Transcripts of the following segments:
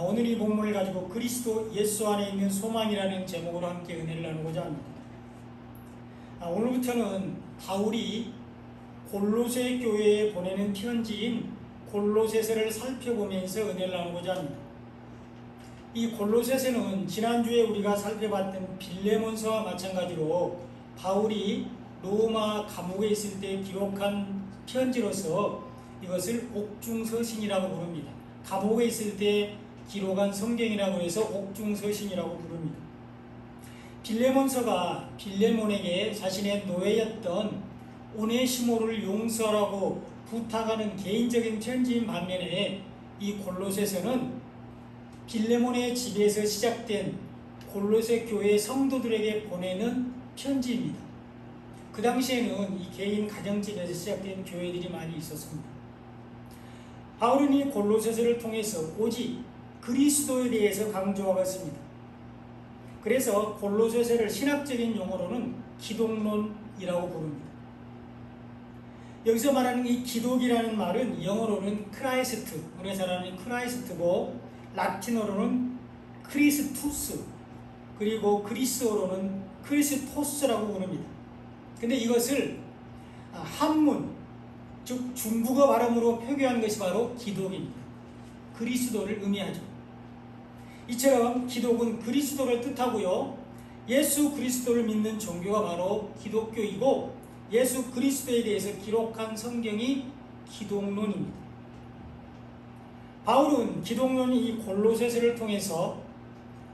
오늘 이 본문을 가지고 그리스도 예수 안에 있는 소망이라는 제목으로 함께 은혜를 나누고자 합니다. 오늘부터는 바울이 골로새 교회에 보내는 편지인 골로새서를 살펴보면서 은혜를 나누고자 합니다. 이 골로새서는 지난주에 우리가 살펴봤던 빌레몬서와 마찬가지로 바울이 로마 감옥에 있을 때 기록한 편지로서 이것을 옥중서신이라고 부릅니다. 감옥에 있을 때 기록한 성경이라고 해서 옥중서신이라고 부릅니다. 빌레몬서가 빌레몬에게 자신의 노예였던 오네시모를 용서하라고 부탁하는 개인적인 편지인 반면에 이 골로새서는 빌레몬의 집에서 시작된 골로새 교회 성도들에게 보내는 편지입니다. 그 당시에는 이 개인 가정집에서 시작된 교회들이 많이 있었습니다. 바울은 이 골로새서를 통해서 오직 그리스도에 대해서 강조하고 있습니다. 그래서 골로새서를 신학적인 용어로는 기독론이라고 부릅니다. 여기서 말하는 이 기독이라는 말은 영어로는 크라이스트, 우리가 잘 아는 크라이스트고 라틴어로는 크리스투스, 그리고 그리스어로는 크리스토스라고 부릅니다. 근데 이것을 한문, 즉 중국어 발음으로 표기한 것이 바로 기독입니다. 그리스도를 의미하죠. 이처럼 기독은 그리스도를 뜻하고요. 예수 그리스도를 믿는 종교가 바로 기독교이고 예수 그리스도에 대해서 기록한 성경이 기독론입니다. 바울은 기독론이 이 골로새서를 통해서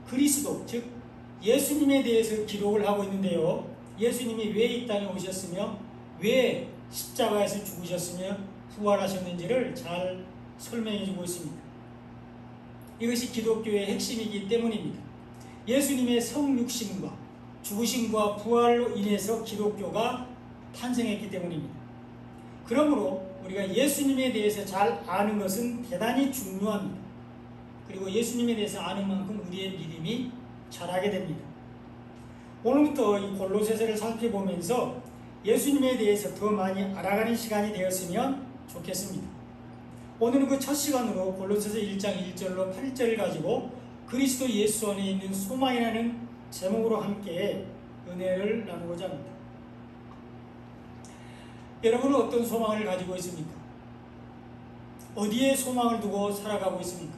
그리스도, 즉 예수님에 대해서 기록을 하고 있는데요. 예수님이 왜 이 땅에 오셨으며 왜 십자가에서 죽으셨으며 부활하셨는지를 잘 설명해 주고 있습니다. 이것이 기독교의 핵심이기 때문입니다. 예수님의 성육신과 죽으심과 부활로 인해서 기독교가 탄생했기 때문입니다. 그러므로 우리가 예수님에 대해서 잘 아는 것은 대단히 중요합니다. 그리고 예수님에 대해서 아는 만큼 우리의 믿음이 자라게 됩니다. 오늘부터 이 골로새서를 살펴보면서 예수님에 대해서 더 많이 알아가는 시간이 되었으면 좋겠습니다. 오늘은 그 첫 시간으로 골로새서 1장 1절로 8절을 가지고 그리스도 예수 안에 있는 소망이라는 제목으로 함께 은혜를 나누고자 합니다. 여러분은 어떤 소망을 가지고 있습니까? 어디에 소망을 두고 살아가고 있습니까?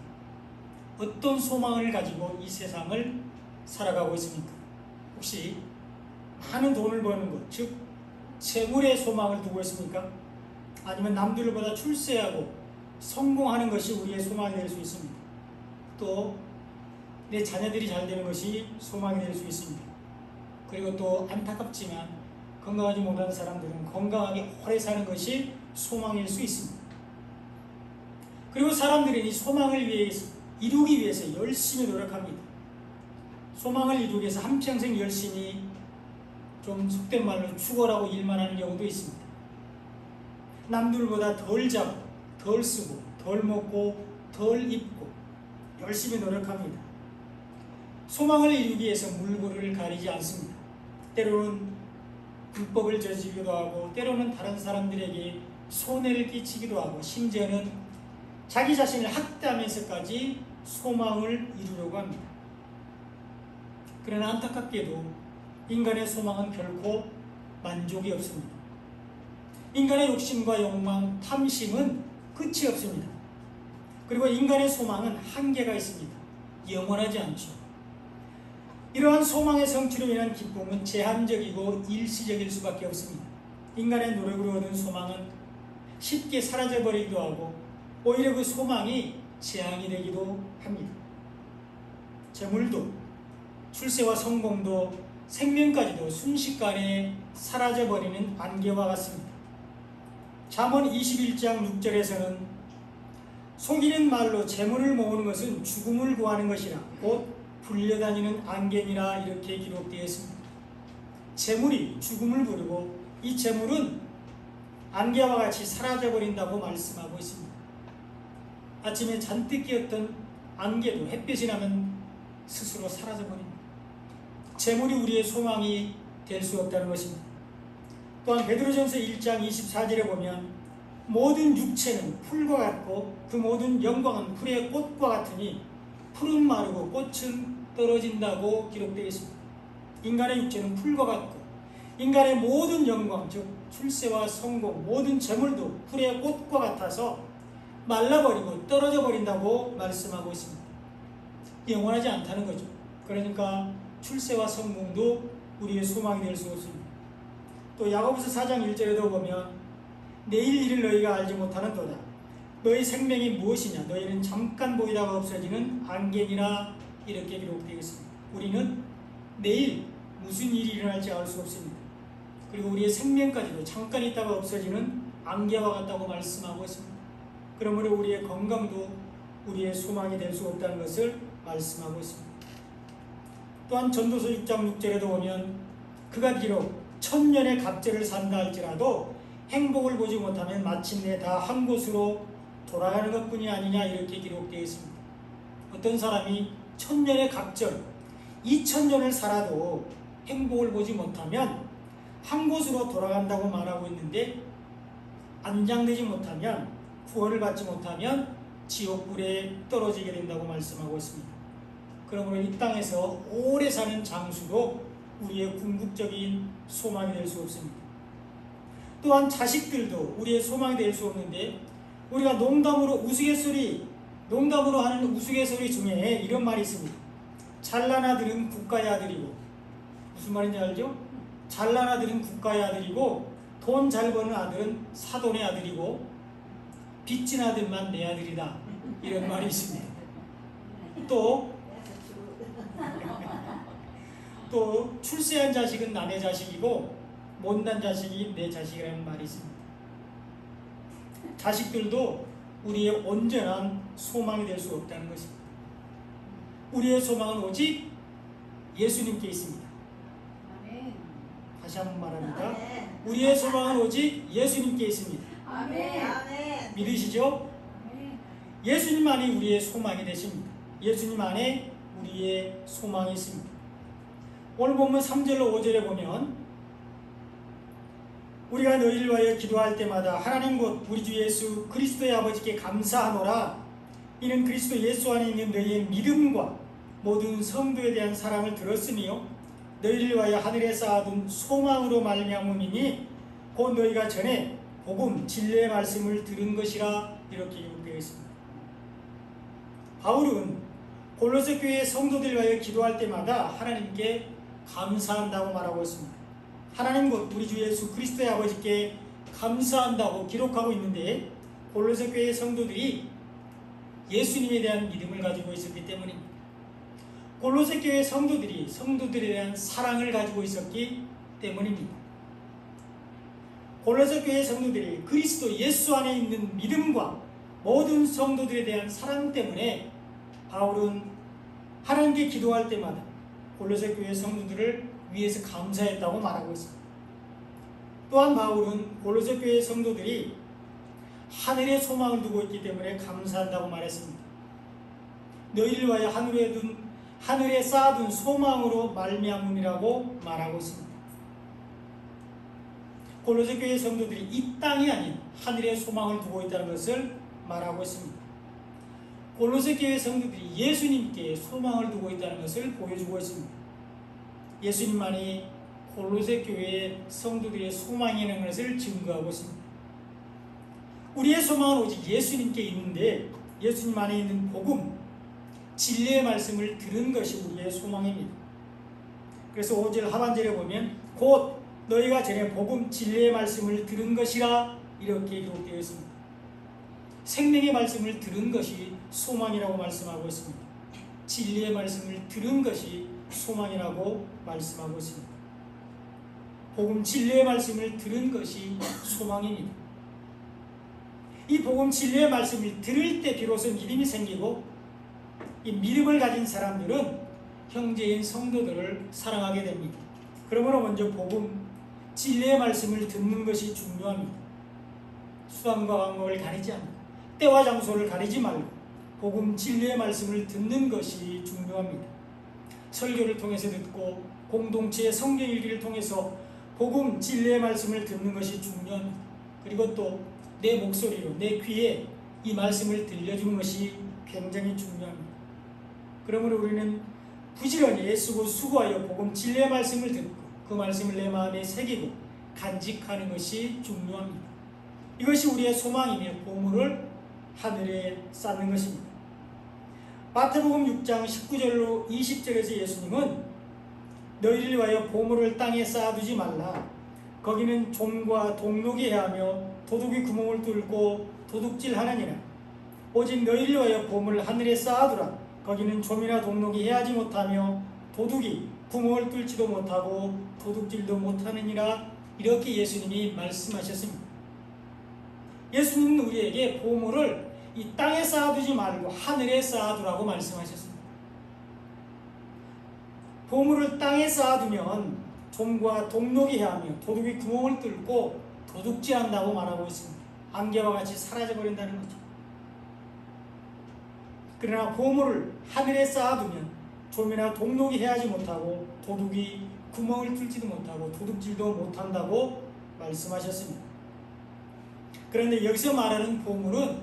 어떤 소망을 가지고 이 세상을 살아가고 있습니까? 혹시 많은 돈을 버는 것, 즉 재물의 소망을 두고 있습니까? 아니면 남들보다 출세하고 성공하는 것이 우리의 소망이 될 수 있습니다. 또 내 자녀들이 잘 되는 것이 소망이 될 수 있습니다. 그리고 또 안타깝지만 건강하지 못하는 사람들은 건강하게 오래 사는 것이 소망일 수 있습니다. 그리고 사람들은 이 소망을 이루기 위해서 열심히 노력합니다. 소망을 이루기 위해서 한평생 열심히 좀 속된 말로 죽어라고 일만 하는 경우도 있습니다. 남들보다 덜 잡고 덜 쓰고 덜 먹고 덜 입고 열심히 노력합니다. 소망을 이루기 위해서 물꼬를 가리지 않습니다. 때로는 불법을 저지르기도 하고 때로는 다른 사람들에게 손해를 끼치기도 하고 심지어는 자기 자신을 학대하면서까지 소망을 이루려고 합니다. 그러나 안타깝게도 인간의 소망은 결코 만족이 없습니다. 인간의 욕심과 욕망, 탐심은 끝이 없습니다. 그리고 인간의 소망은 한계가 있습니다. 영원하지 않죠. 이러한 소망의 성취로 인한 기쁨은 제한적이고 일시적일 수밖에 없습니다. 인간의 노력으로 얻은 소망은 쉽게 사라져버리기도 하고 오히려 그 소망이 재앙이 되기도 합니다. 재물도 출세와 성공도 생명까지도 순식간에 사라져버리는 안개와 같습니다. 잠언 21장 6절에서는 속이는 말로 재물을 모으는 것은 죽음을 구하는 것이라 곧 불려다니는 안개니라 이렇게 기록되어 있습니다. 재물이 죽음을 부르고 이 재물은 안개와 같이 사라져버린다고 말씀하고 있습니다. 아침에 잔뜩 끼었던 안개도 햇빛이 나면 스스로 사라져버립니다. 재물이 우리의 소망이 될 수 없다는 것입니다. 또한 베드로전서 1장 24절에 보면 모든 육체는 풀과 같고 그 모든 영광은 풀의 꽃과 같으니 풀은 마르고 꽃은 떨어진다고 기록되어 있습니다. 인간의 육체는 풀과 같고 인간의 모든 영광, 즉 출세와 성공, 모든 재물도 풀의 꽃과 같아서 말라버리고 떨어져 버린다고 말씀하고 있습니다. 영원하지 않다는 거죠. 그러니까 출세와 성공도 우리의 소망이 될 수 없습니다. 또 야고보서 4장 1절에도 보면 내일 일을 너희가 알지 못하는도다. 너희 생명이 무엇이냐? 너희는 잠깐 보이다가 없어지는 안개니라. 이렇게 기록되어 있습니다. 우리는 내일 무슨 일이 일어날지 알 수 없습니다. 그리고 우리의 생명까지도 잠깐 있다가 없어지는 안개와 같다고 말씀하고 있습니다. 그러므로 우리의 건강도 우리의 소망이 될 수 없다는 것을 말씀하고 있습니다. 또한 전도서 6장 6절에도 보면 그가 비록 1000년의 갑절을 산다 할지라도 행복을 보지 못하면 마침내 다 한 곳으로 돌아가는 것뿐이 아니냐. 이렇게 기록되어 있습니다. 어떤 사람이 1000년의 갑절, 2000년을 살아도 행복을 보지 못하면 한 곳으로 돌아간다고 말하고 있는데, 안장되지 못하면, 구원을 받지 못하면 지옥불에 떨어지게 된다고 말씀하고 있습니다. 그러므로 이 땅에서 오래 사는 장수도 우리의 궁극적인 소망이 될 수 없습니다. 또한 자식들도 우리의 소망이 될 수 없는데, 우리가 농담으로 하는 우스갯소리 중에 이런 말이 있습니다. 잘난 아들은 국가의 아들이고, 무슨 말인지 알죠? 잘난 아들은 국가의 아들이고, 돈 잘 버는 아들은 사돈의 아들이고, 빚진 아들만 내 아들이다. 이런 말이 있습니다. 또 출세한 자식은 남의 자식이고 못난 자식이 내 자식이라는 말이 있습니다. 자식들도 우리의 온전한 소망이 될 수 없다는 것입니다. 우리의 소망은 오직 예수님께 있습니다. 아멘. 다시 한번 말합니다. 아멘. 우리의 소망은 오직 예수님께 있습니다. 아멘. 아멘. 믿으시죠? 아멘. 예수님만이 우리의 소망이 되십니다. 예수님 안에 우리의 소망이 있습니다. 오늘 본문 3절로 5절에 보면 우리가 너희를 위하여 기도할 때마다 하나님 곧 우리 주 예수 그리스도의 아버지께 감사하노라. 이는 그리스도 예수 안에 있는 너희의 믿음과 모든 성도에 대한 사랑을 들었으며 너희를 위하여 하늘에 쌓아둔 소망으로 말미암음이니 곧 너희가 전에 복음 진리의 말씀을 들은 것이라. 이렇게 기록되어 있습니다. 바울은 골로새 교회의 성도들을 위하여 기도할 때마다 하나님께 감사한다고 말하고 있습니다. 하나님 곧 우리 주 예수 그리스도의 아버지께 감사한다고 기록하고 있는데, 골로새 교회의 성도들이 예수님에 대한 믿음을 가지고 있었기 때문입니다. 골로새 교회의 성도들에 대한 사랑을 가지고 있었기 때문입니다. 골로새 교회의 성도들이 그리스도 예수 안에 있는 믿음과 모든 성도들에 대한 사랑 때문에 바울은 하나님께 기도할 때마다 골로새 교회 성도들을 위해서 감사했다고 말하고 있습니다. 또한 바울은 골로새 교회 성도들이 하늘에 소망을 두고 있기 때문에 감사한다고 말했습니다. 너희를 위하여 하늘에 쌓아둔 소망으로 말미암음이라고 말하고 있습니다. 골로새 교회 성도들이 이 땅이 아닌 하늘에 소망을 두고 있다는 것을 말하고 있습니다. 골로새 교회 성도들이 예수님께 소망을 두고 있다는 것을 보여주고 있습니다. 예수님만이 골로새 교회의 성도들의 소망이라는 것을 증거하고 있습니다. 우리의 소망은 오직 예수님께 있는데, 예수님 안에 있는 복음, 진리의 말씀을 들은 것이 우리의 소망입니다. 그래서 5절 하반절에 보면 곧 너희가 전에 복음 진리의 말씀을 들은 것이라. 이렇게 기록되어 있습니다. 생명의 말씀을 들은 것이 소망이라고 말씀하고 있습니다. 진리의 말씀을 들은 것이 소망이라고 말씀하고 있습니다. 복음 진리의 말씀을 들은 것이 소망입니다. 이 복음 진리의 말씀을 들을 때 비로소 믿음이 생기고, 이 믿음을 가진 사람들은 형제인 성도들을 사랑하게 됩니다. 그러므로 먼저 복음 진리의 말씀을 듣는 것이 중요합니다. 수단과 방법을 가리지 않고 때와 장소를 가리지 말고 복음 진리의 말씀을 듣는 것이 중요합니다. 설교를 통해서 듣고 공동체의 성경 읽기를 통해서 복음 진리의 말씀을 듣는 것이 중요합니다. 그리고 또 내 목소리로 내 귀에 이 말씀을 들려주는 것이 굉장히 중요합니다. 그러므로 우리는 부지런히 애쓰고 수고하여 복음 진리의 말씀을 듣고 그 말씀을 내 마음에 새기고 간직하는 것이 중요합니다. 이것이 우리의 소망이며 보물을 하늘에 쌓는 것입니다. 마태복음 6장 19절로 20절에서 예수님은 너희를 위하여 보물을 땅에 쌓아두지 말라. 거기는 좀과 동록이 해하며 도둑이 구멍을 뚫고 도둑질하느니라. 오직 너희를 위하여 보물을 하늘에 쌓아두라. 거기는 좀이나 동록이 해하지 못하며 도둑이 구멍을 뚫지도 못하고 도둑질도 못하느니라. 이렇게 예수님이 말씀하셨습니다. 예수님은 우리에게 보물을 이 땅에 쌓아두지 말고 하늘에 쌓아두라고 말씀하셨습니다. 보물을 땅에 쌓아두면 좀과 동록이 해하며 도둑이 구멍을 뚫고 도둑질한다고 말하고 있습니다. 안개와 같이 사라져버린다는 거죠. 그러나 보물을 하늘에 쌓아두면 좀이나 동록이 해하지 못하고 도둑이 구멍을 뚫지도 못하고 도둑질도 못한다고 말씀하셨습니다. 그런데 여기서 말하는 보물은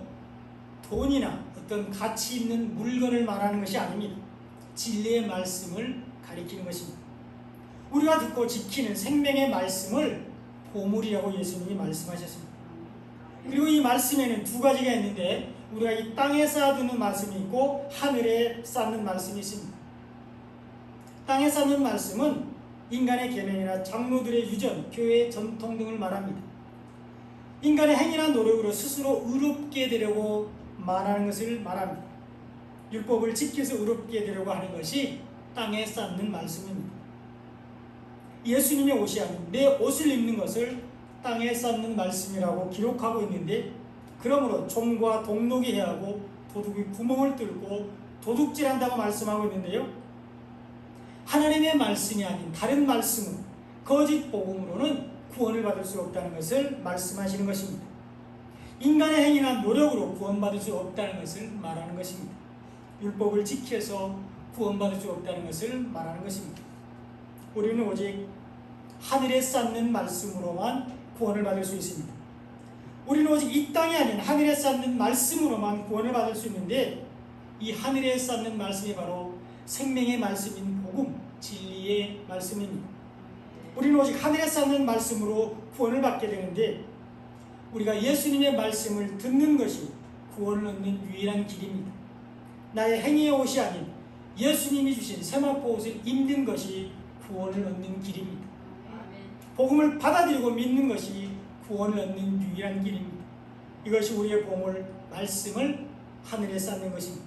돈이나 어떤 가치 있는 물건을 말하는 것이 아닙니다. 진리의 말씀을 가리키는 것입니다. 우리가 듣고 지키는 생명의 말씀을 보물이라고 예수님이 말씀하셨습니다. 그리고 이 말씀에는 두 가지가 있는데 우리가 이 땅에 쌓아두는 말씀이 있고 하늘에 쌓는 말씀이 있습니다. 땅에 쌓는 말씀은 인간의 계명이나 장로들의 유전, 교회의 전통 등을 말합니다. 인간의 행위나 노력으로 스스로 의롭게 되려고 말하는 것을 말합니다. 율법을 지켜서 의롭게 되려고 하는 것이 땅에 쌓는 말씀입니다. 예수님의 옷이 아닌 내 옷을 입는 것을 땅에 쌓는 말씀이라고 기록하고 있는데, 그러므로 좀과 동록이 해하고 도둑이 구멍을 뚫고 도둑질한다고 말씀하고 있는데요, 하나님의 말씀이 아닌 다른 말씀은 거짓 복음으로는 구원을 받을 수 없다는 것을 말씀하시는 것입니다. 인간의 행위나 노력으로 구원받을 수 없다는 것을 말하는 것입니다. 율법을 지켜서 구원받을 수 없다는 것을 말하는 것입니다. 우리는 오직 하늘에 쌓는 말씀으로만 구원을 받을 수 있습니다. 우리는 오직 이 땅이 아닌 하늘에 쌓는 말씀으로만 구원을 받을 수 있는데, 이 하늘에 쌓는 말씀이 바로 생명의 말씀인 복음, 진리의 말씀입니다. 우리는 오직 하늘에 쌓는 말씀으로 구원을 받게 되는데, 우리가 예수님의 말씀을 듣는 것이 구원을 얻는 유일한 길입니다. 나의 행위의 옷이 아닌 예수님이 주신 세마포 옷을 입는 것이 구원을 얻는 길입니다. 복음을 받아들이고 믿는 것이 구원을 얻는 유일한 길입니다. 이것이 우리의 보물, 말씀을 하늘에 쌓는 것입니다.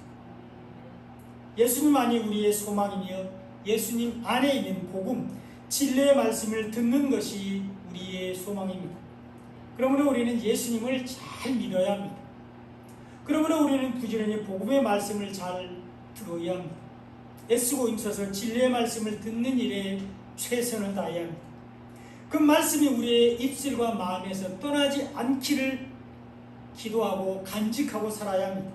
예수님 안이 우리의 소망이며 예수님 안에 있는 복음, 진리의 말씀을 듣는 것이 우리의 소망입니다. 그러므로 우리는 예수님을 잘 믿어야 합니다. 그러므로 우리는 부지런히 복음의 말씀을 잘 들어야 합니다. 애쓰고 힘써서 진리의 말씀을 듣는 일에 최선을 다해야 합니다. 그 말씀이 우리의 입술과 마음에서 떠나지 않기를 기도하고 간직하고 살아야 합니다.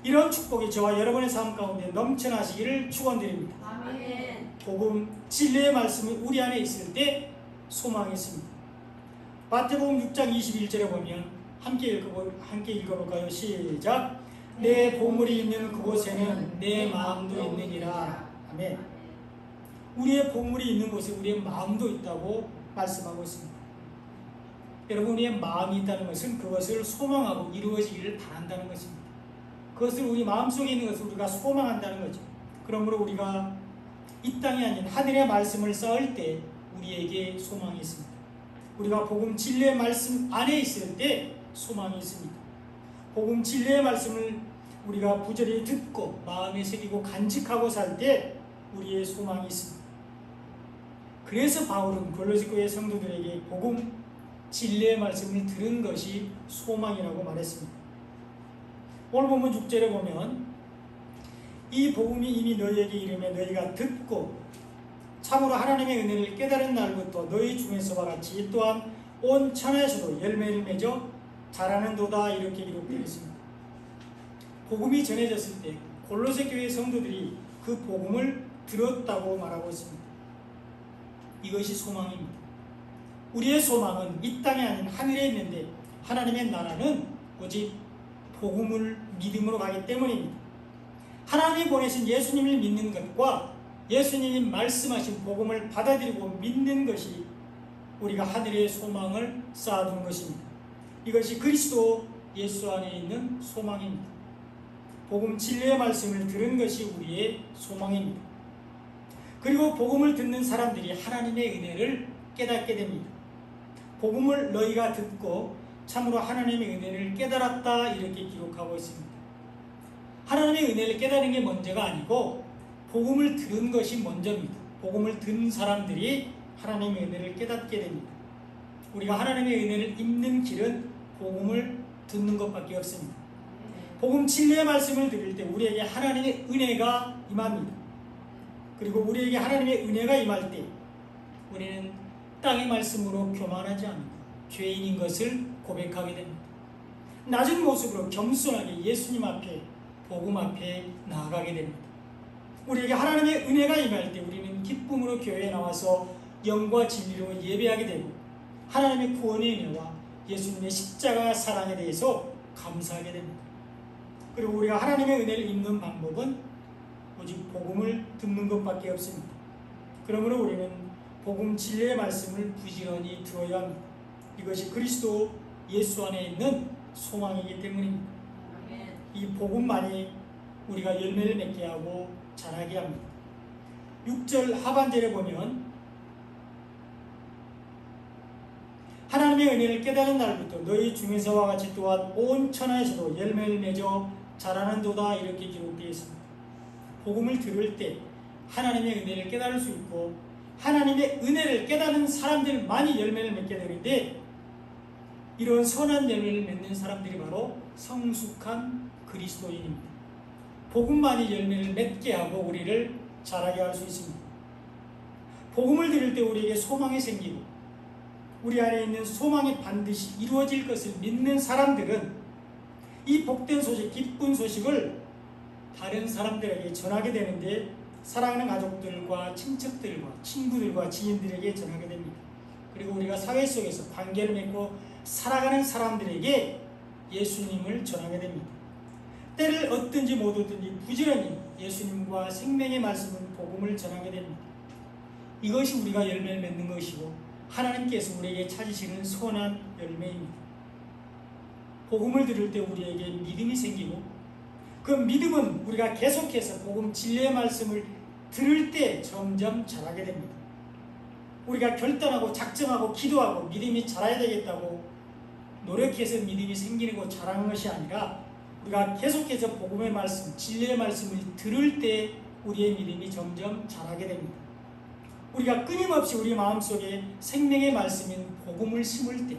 이런 축복이 저와 여러분의 삶 가운데 넘쳐나시기를 축원드립니다. 아멘. 복음, 진리의 말씀이 우리 안에 있을 때 소망이 있습니다. 마태복음 6장 21절에 보면 함께 읽어볼까요? 시작. 내 보물이 있는 그곳에는 내 마음도 있느니라. 아멘. 우리의 보물이 있는 곳에 우리의 마음도 있다고 말씀하고 있습니다. 여러분, 우리의 마음이 있다는 것은 그것을 소망하고 이루어지기를 바란다는 것입니다. 그것을 우리 마음속에 있는 것을 우리가 소망한다는 거죠. 그러므로 우리가 이 땅이 아닌 하늘의 말씀을 쌓을 때 우리에게 소망이 있습니다. 우리가 복음 진리의 말씀 안에 있을 때 소망이 있습니다. 복음 진리의 말씀을 우리가 부지런히 듣고 마음에 새기고 간직하고 살 때 우리의 소망이 있습니다. 그래서 바울은 골로새 교회 성도들에게 복음 진리의 말씀을 들은 것이 소망이라고 말했습니다. 오늘 본문 6절에 보면 이 복음이 이미 너희에게 이르매 너희가 듣고 참으로 하나님의 은혜를 깨달은 날부터 너희 중에서와 같이 또한 온 천하에서도 열매를 맺어 자라는도다, 이렇게 기록되어 있습니다. 복음이 전해졌을 때 골로새 교회 성도들이 그 복음을 들었다고 말하고 있습니다. 이것이 소망입니다. 우리의 소망은 이 땅이 아닌 하늘에 있는데 하나님의 나라는 오직 복음을 믿음으로 가기 때문입니다. 하나님이 보내신 예수님을 믿는 것과 예수님이 말씀하신 복음을 받아들이고 믿는 것이 우리가 하늘의 소망을 쌓아둔 것입니다. 이것이 그리스도 예수 안에 있는 소망입니다. 복음 진리의 말씀을 들은 것이 우리의 소망입니다. 그리고 복음을 듣는 사람들이 하나님의 은혜를 깨닫게 됩니다. 복음을 너희가 듣고 참으로 하나님의 은혜를 깨달았다 이렇게 기록하고 있습니다. 하나님의 은혜를 깨달은 게 먼저가 아니고 복음을 들은 것이 먼저입니다. 복음을 듣는 사람들이 하나님의 은혜를 깨닫게 됩니다. 우리가 하나님의 은혜를 입는 길은 복음을 듣는 것밖에 없습니다. 복음 진리의 말씀을 들을 때 우리에게 하나님의 은혜가 임합니다. 그리고 우리에게 하나님의 은혜가 임할 때 우리는 땅의 말씀으로 교만하지 않고 죄인인 것을 고백하게 됩니다. 낮은 모습으로 겸손하게 예수님 앞에 복음 앞에 나아가게 됩니다. 우리에게 하나님의 은혜가 임할 때 우리는 기쁨으로 교회에 나와서 영과 진리로 예배하게 되고 하나님의 구원의 은혜와 예수님의 십자가 사랑에 대해서 감사하게 됩니다. 그리고 우리가 하나님의 은혜를 입는 방법은 오직 복음을 듣는 것밖에 없습니다. 그러므로 우리는 복음 진리의 말씀을 부지런히 들어야 합니다. 이것이 그리스도 예수 안에 있는 소망이기 때문입니다. 이 복음만이 우리가 열매를 맺게 하고 자라게 합니다. 6절 하반절에 보면 하나님의 은혜를 깨달은 날부터 너희 중에서와 같이 또한 온 천하에서도 열매를 맺어 자라는도다 이렇게 기록되어 있습니다. 복음을 들을 때 하나님의 은혜를 깨달을 수 있고 하나님의 은혜를 깨닫는 사람들만이 열매를 맺게 되는데 이런 선한 열매를 맺는 사람들이 바로 성숙한 그리스도인입니다. 복음만이 열매를 맺게 하고 우리를 자라게 할 수 있습니다. 복음을 들을 때 우리에게 소망이 생기고 우리 안에 있는 소망이 반드시 이루어질 것을 믿는 사람들은 이 복된 소식, 기쁜 소식을 다른 사람들에게 전하게 되는데 사랑하는 가족들과 친척들과 친구들과 지인들에게 전하게 됩니다. 그리고 우리가 사회 속에서 관계를 맺고 살아가는 사람들에게 예수님을 전하게 됩니다. 때를 얻든지 못 얻든지 부지런히 예수님과 생명의 말씀을 복음을 전하게 됩니다. 이것이 우리가 열매를 맺는 것이고 하나님께서 우리에게 찾으시는 선한 열매입니다. 복음을 들을 때 우리에게 믿음이 생기고 그 믿음은 우리가 계속해서 복음 진리의 말씀을 들을 때 점점 자라게 됩니다. 우리가 결단하고 작정하고 기도하고 믿음이 자라야 되겠다고 노력해서 믿음이 생기는 것 자라는 것이 아니라 우리가 계속해서 복음의 말씀, 진리의 말씀을 들을 때 우리의 믿음이 점점 자라게 됩니다. 우리가 끊임없이 우리 마음속에 생명의 말씀인 복음을 심을 때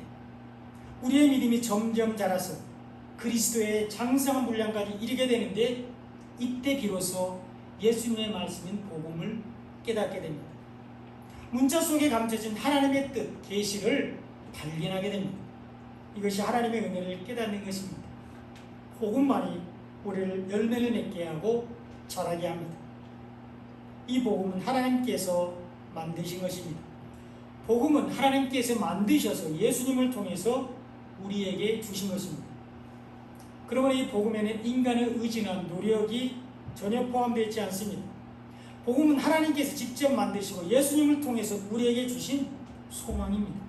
우리의 믿음이 점점 자라서 그리스도의 장성한 분량까지 이르게 되는데 이때 비로소 예수님의 말씀인 복음을 깨닫게 됩니다. 문자 속에 감춰진 하나님의 뜻, 계시를 발견하게 됩니다. 이것이 하나님의 은혜를 깨닫는 것입니다. 복음만이 우리를 열매를 맺게 하고 자라게 합니다. 이 복음은 하나님께서 만드신 것입니다. 복음은 하나님께서 만드셔서 예수님을 통해서 우리에게 주신 것입니다. 그러므로 이 복음에는 인간의 의지나 노력이 전혀 포함되어 있지 않습니다. 복음은 하나님께서 직접 만드시고 예수님을 통해서 우리에게 주신 소망입니다.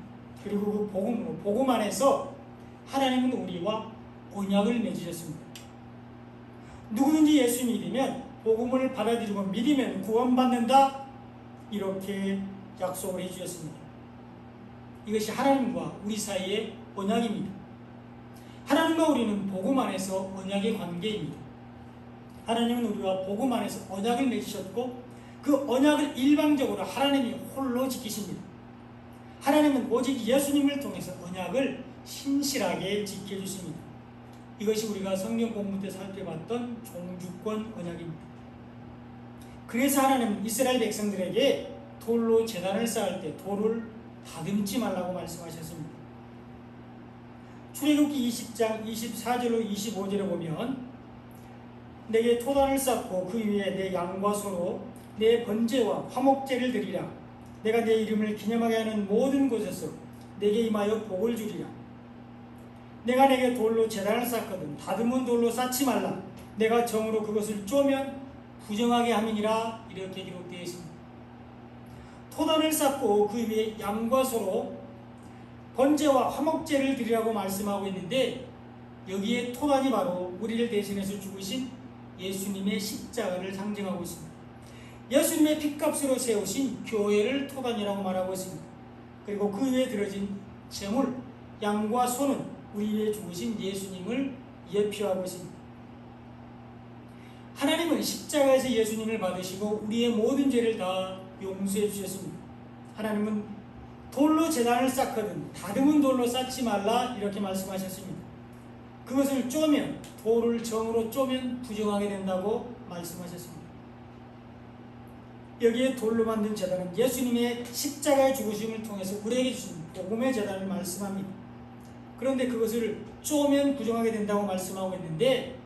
그리고 그 복음으로 복음 안에서 하나님은 우리와 언약을 맺으셨습니다. 누구든지 예수 믿으면 복음을 받아들이고 믿으면 구원받는다 이렇게 약속을 해주셨습니다. 이것이 하나님과 우리 사이의 언약입니다. 하나님과 우리는 복음 안에서 언약의 관계입니다. 하나님은 우리와 복음 안에서 언약을 맺으셨고 그 언약을 일방적으로 하나님이 홀로 지키십니다. 하나님은 오직 예수님을 통해서 언약을 신실하게 지켜주십니다. 이것이 우리가 성경 공부 때 살펴봤던 종주권 언약입니다. 그래서 하나님은 이스라엘 백성들에게 돌로 제단을 쌓을 때 돌을 다듬지 말라고 말씀하셨습니다. 출애굽기 20장 24절로 25절에 보면 내게 토단을 쌓고 그 위에 내 양과 소로 내 번제와 화목제를 드리라. 내가 내 이름을 기념하게 하는 모든 곳에서 내게 임하여 복을 주리라. 내가 내게 돌로 제단을 쌓거든 다듬은 돌로 쌓지 말라. 내가 정으로 그것을 쪼면 부정하게 함이니라. 이렇게 기록되어 있습니다. 토단을 쌓고 그 위에 양과 소로 번제와 화목제를 드리라고 말씀하고 있는데, 여기에 토단이 바로 우리를 대신해서 죽으신 예수님의 십자가를 상징하고 있습니다. 예수님의 핏값으로 세우신 교회를 토단이라고 말하고 있습니다. 그리고 그 위에 들어진 제물 양과 소는 우리 위에 죽으신 예수님을 예표하고 있습니다. 하나님은 십자가에서 예수님을 받으시고 우리의 모든 죄를 다 용서해 주셨습니다. 하나님은 돌로 제단을 쌓거든 다듬은 돌로 쌓지 말라. 이렇게 말씀하셨습니다. 그것을 쪼면, 돌을 정으로 쪼면 부정하게 된다고 말씀하셨습니다. 여기에 돌로 만든 제단은 예수님의 십자가의 죽으심을 통해서 우리에게 주신 복음의 제단을 말씀합니다. 그런데 그것을 쪼면 부정하게 된다고 말씀하고 있는데,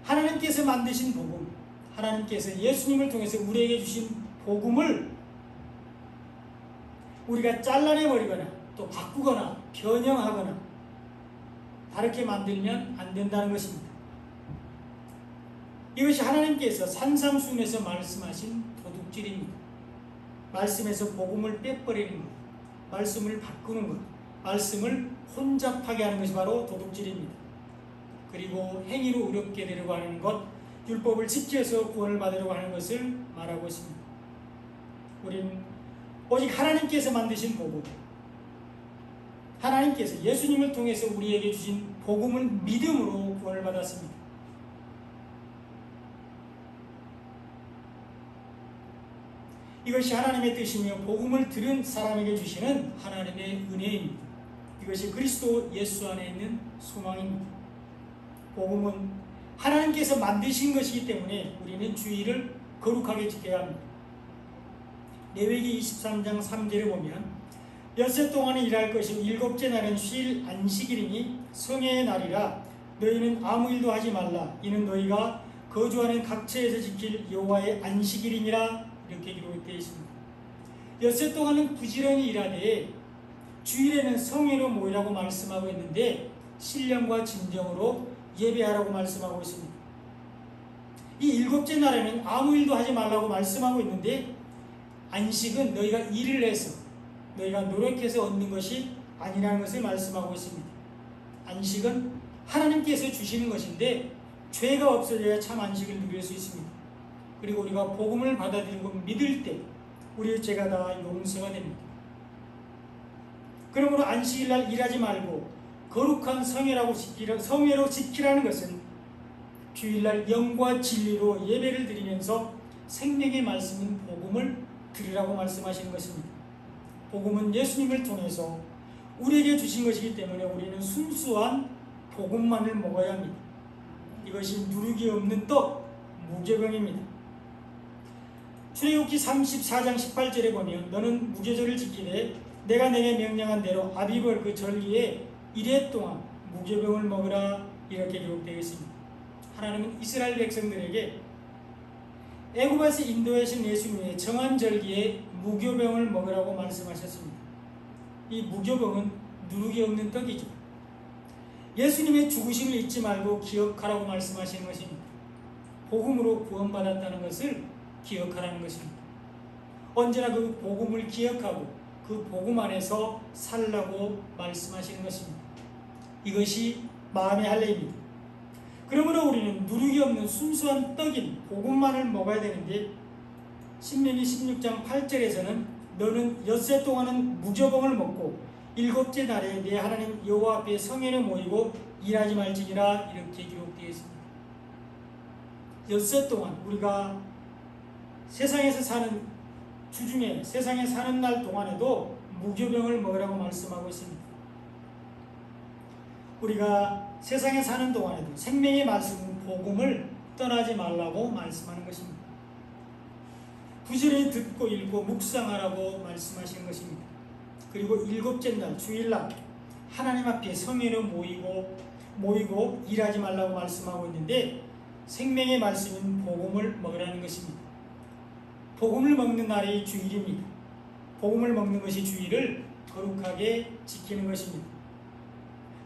하나님께서 만드신 복음, 하나님께서 예수님을 통해서 우리에게 주신 복음을 우리가 잘라내버리거나 또 바꾸거나 변형하거나 다르게 만들면 안 된다는 것입니다. 이것이 하나님께서 산상수훈에서 말씀하신 도둑질입니다. 말씀에서 복음을 빼버리는 것, 말씀을 바꾸는 것, 말씀을 혼잡하게 하는 것이 바로 도둑질입니다. 그리고 행위로 의롭게 되려고 하는 것, 율법을 지켜서 구원을 받으려고 하는 것을 말하고 있습니다. 우리는 오직 하나님께서 만드신 복음, 하나님께서 예수님을 통해서 우리에게 주신 복음을 믿음으로 구원을 받았습니다. 이것이 하나님의 뜻이며 복음을 들은 사람에게 주시는 하나님의 은혜입니다. 이것이 그리스도 예수 안에 있는 소망입니다. 복음은 하나님께서 만드신 것이기 때문에 우리는 주의를 거룩하게 지켜야 합니다. 레위기 23장 3절에 보면 엿새 동안은 일할 것이요 일곱째 날은 쉴 안식일이니 성회의 날이라 너희는 아무 일도 하지 말라. 이는 너희가 거주하는 각처에서 지킬 여호와의 안식일이니라. 이렇게 기록되어 있습니다. 엿새 동안은 부지런히 일하되 주일에는 성회로 모이라고 말씀하고 있는데 신령과 진정으로 예배하라고 말씀하고 있습니다. 이 일곱째 날에는 아무 일도 하지 말라고 말씀하고 있는데, 안식은 너희가 일을 해서 너희가 노력해서 얻는 것이 아니라는 것을 말씀하고 있습니다. 안식은 하나님께서 주시는 것인데 죄가 없어져야 참 안식을 누릴 수 있습니다. 그리고 우리가 복음을 받아들이고 믿을 때 우리의 죄가 다 용서가 됩니다. 그러므로 안식일날 일하지 말고 거룩한 성회로 지키라는 것은 주일날 영과 진리로 예배를 드리면서 생명의 말씀인 복음을 들으라고 말씀하시는 것입니다. 복음은 예수님을 통해서 우리에게 주신 것이기 때문에 우리는 순수한 복음만을 먹어야 합니다. 이것이 누룩이 없는 떡, 무교병입니다. 출애굽기 34장 18절에 보면 너는 무교절을 지키되 내가 내게 명령한 대로 아비벌 그 절기에 1회 동안 무교병을 먹으라. 이렇게 기록되어 있습니다. 하나님은 이스라엘 백성들에게 애굽에서 인도하신 예수님의 정한 절기에 무교병을 먹으라고 말씀하셨습니다. 이 무교병은 누룩이 없는 떡이죠. 예수님의 죽으심을 잊지 말고 기억하라고 말씀하시는 것입니다. 복음으로 구원받았다는 것을 기억하라는 것입니다. 언제나 그 복음을 기억하고 그 복음 안에서 살라고 말씀하시는 것입니다. 이것이 마음의 할례입니다. 그러므로 우리는 누룩이 없는 순수한 떡인 복음만을 먹어야 되는데, 신명기 16장 8절에서는 너는 엿새 동안은 무교병을 먹고 일곱째 날에 내 하나님 여호와 앞에 성회에 모이고 일하지 말지니라. 이렇게 기록되어 있습니다. 엿새 동안 우리가 세상에서 사는 주중에 세상에 사는 날 동안에도 무교병을 먹으라고 말씀하고 있습니다. 우리가 세상에 사는 동안에도 생명의 말씀 복음을 떠나지 말라고 말씀하는 것입니다. 부지런히 듣고 읽고 묵상하라고 말씀하시는 것입니다. 그리고 일곱째 날 주일날 하나님 앞에 성회로 모이고 일하지 말라고 말씀하고 있는데, 생명의 말씀인 복음을 먹으라는 것입니다. 복음을 먹는 날이 주일입니다. 복음을 먹는 것이 주일을 거룩하게 지키는 것입니다.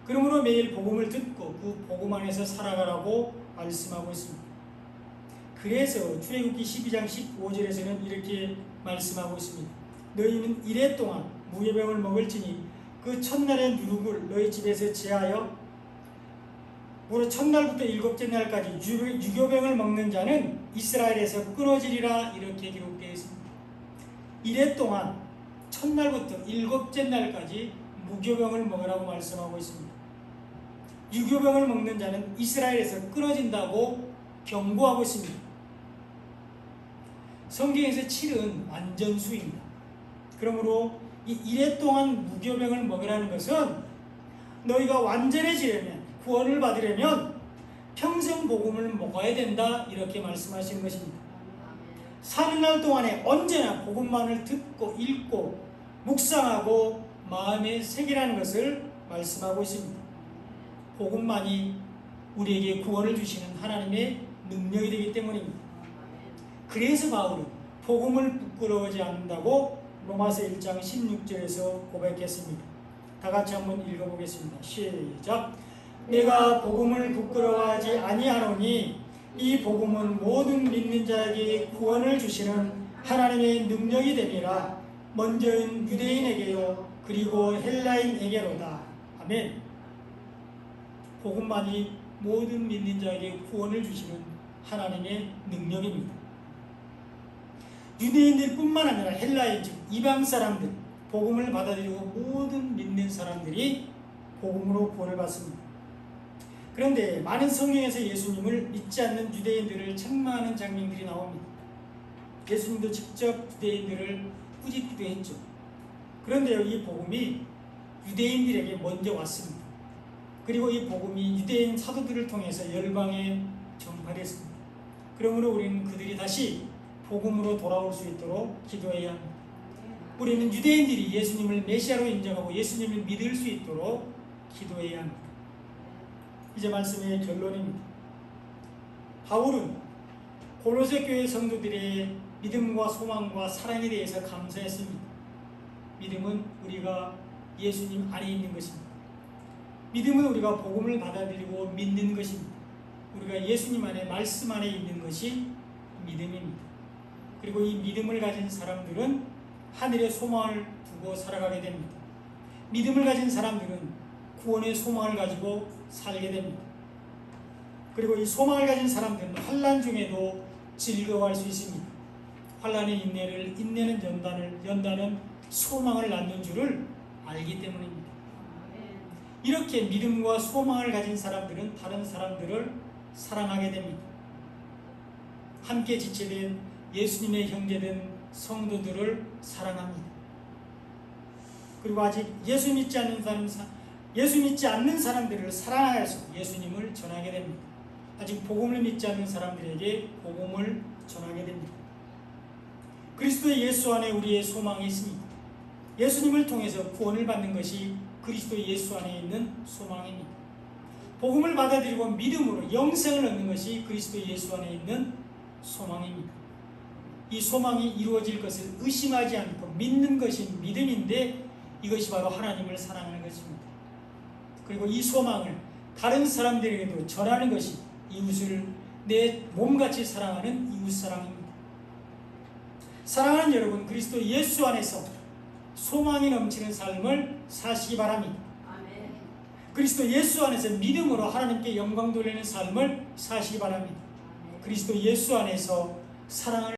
그러므로 매일 복음을 듣고 그 복음 안에서 살아가라고 말씀하고 있습니다. 그래서 출애굽기 12장 15절에서는 이렇게 말씀하고 있습니다. 너희는 이래 동안 무교병을 먹을지니 그 첫날의 누룩을 너희 집에서 제하여 무릇 첫날부터 일곱째 날까지 유교병을 먹는 자는 이스라엘에서 끊어지리라 이렇게 기록되어 있습니다. 이래 동안 첫날부터 일곱째 날까지 무교병을 먹으라고 말씀하고 있습니다. 유교병을 먹는 자는 이스라엘에서 끊어진다고 경고하고 있습니다. 성경에서 7은 완전수입니다. 그러므로 이 이래 동안 무교병을 먹으라는 것은 너희가 완전해지려면 구원을 받으려면 평생 복음을 먹어야 된다 이렇게 말씀하시는 것입니다. 사는 날 동안에 언제나 복음만을 듣고 읽고 묵상하고 마음에 새기라는 것을 말씀하고 있습니다. 복음만이 우리에게 구원을 주시는 하나님의 능력이 되기 때문입니다. 그래서 바울은 복음을 부끄러워하지 않는다고 로마서 1장 16절에서 고백했습니다. 다 같이 한번 읽어보겠습니다. 시작. 내가 복음을 부끄러워하지 아니하노니 이 복음은 모든 믿는 자에게 구원을 주시는 하나님의 능력이 됨이라. 먼저는 유대인에게요 그리고 헬라인에게로다. 아멘. 복음만이 모든 믿는 자에게 구원을 주시는 하나님의 능력입니다. 유대인들뿐만 아니라 헬라인 즉 이방 사람들 복음을 받아들이고 모든 믿는 사람들이 복음으로 구원을 받습니다. 그런데 많은 성경에서 예수님을 믿지 않는 유대인들을 책망하는 장면들이 나옵니다. 예수님도 직접 유대인들을 꾸짖기도 했죠. 그런데 이 복음이 유대인들에게 먼저 왔습니다. 그리고 이 복음이 유대인 사도들을 통해서 열방에 전파됐습니다. 그러므로 우리는 그들이 다시 복음으로 돌아올 수 있도록 기도해야 합니다. 우리는 유대인들이 예수님을 메시아로 인정하고 예수님을 믿을 수 있도록 기도해야 합니다. 이제 말씀의 결론입니다. 바울은 골로새 교회 성도들의 믿음과 소망과 사랑에 대해서 감사했습니다. 믿음은 우리가 예수님 안에 있는 것입니다. 믿음은 우리가 복음을 받아들이고 믿는 것입니다. 우리가 예수님 안에 말씀 안에 있는 것이 믿음입니다. 그리고 이 믿음을 가진 사람들은 하늘의 소망을 두고 살아가게 됩니다. 믿음을 가진 사람들은 구원의 소망을 가지고 살게 됩니다. 그리고 이 소망을 가진 사람들은 환난 중에도 즐거워할 수 있습니다. 환난의 인내를, 인내는 연단은 소망을 낳는 줄을 알기 때문입니다. 이렇게 믿음과 소망을 가진 사람들은 다른 사람들을 사랑하게 됩니다. 함께 지체된 예수님의 형제된 성도들을 사랑합니다. 그리고 아직 예수 믿지 않는 사람들을 사랑하여서 예수님을 전하게 됩니다. 아직 복음을 믿지 않는 사람들에게 복음을 전하게 됩니다. 그리스도 예수 안에 우리의 소망이 있습니다. 예수님을 통해서 구원을 받는 것이 그리스도 예수 안에 있는 소망입니다. 복음을 받아들이고 믿음으로 영생을 얻는 것이 그리스도 예수 안에 있는 소망입니다. 이 소망이 이루어질 것을 의심하지 않고 믿는 것이 믿음인데 이것이 바로 하나님을 사랑하는 것입니다. 그리고 이 소망을 다른 사람들에게도 전하는 것이 이웃을 내 몸같이 사랑하는 이웃사랑입니다. 사랑하는 여러분, 그리스도 예수 안에서 소망이 넘치는 삶을 사시기 바랍니다. 아멘. 그리스도 예수 안에서 믿음으로 하나님께 영광 돌리는 삶을 사시기 바랍니다. 그리스도 예수 안에서 사랑을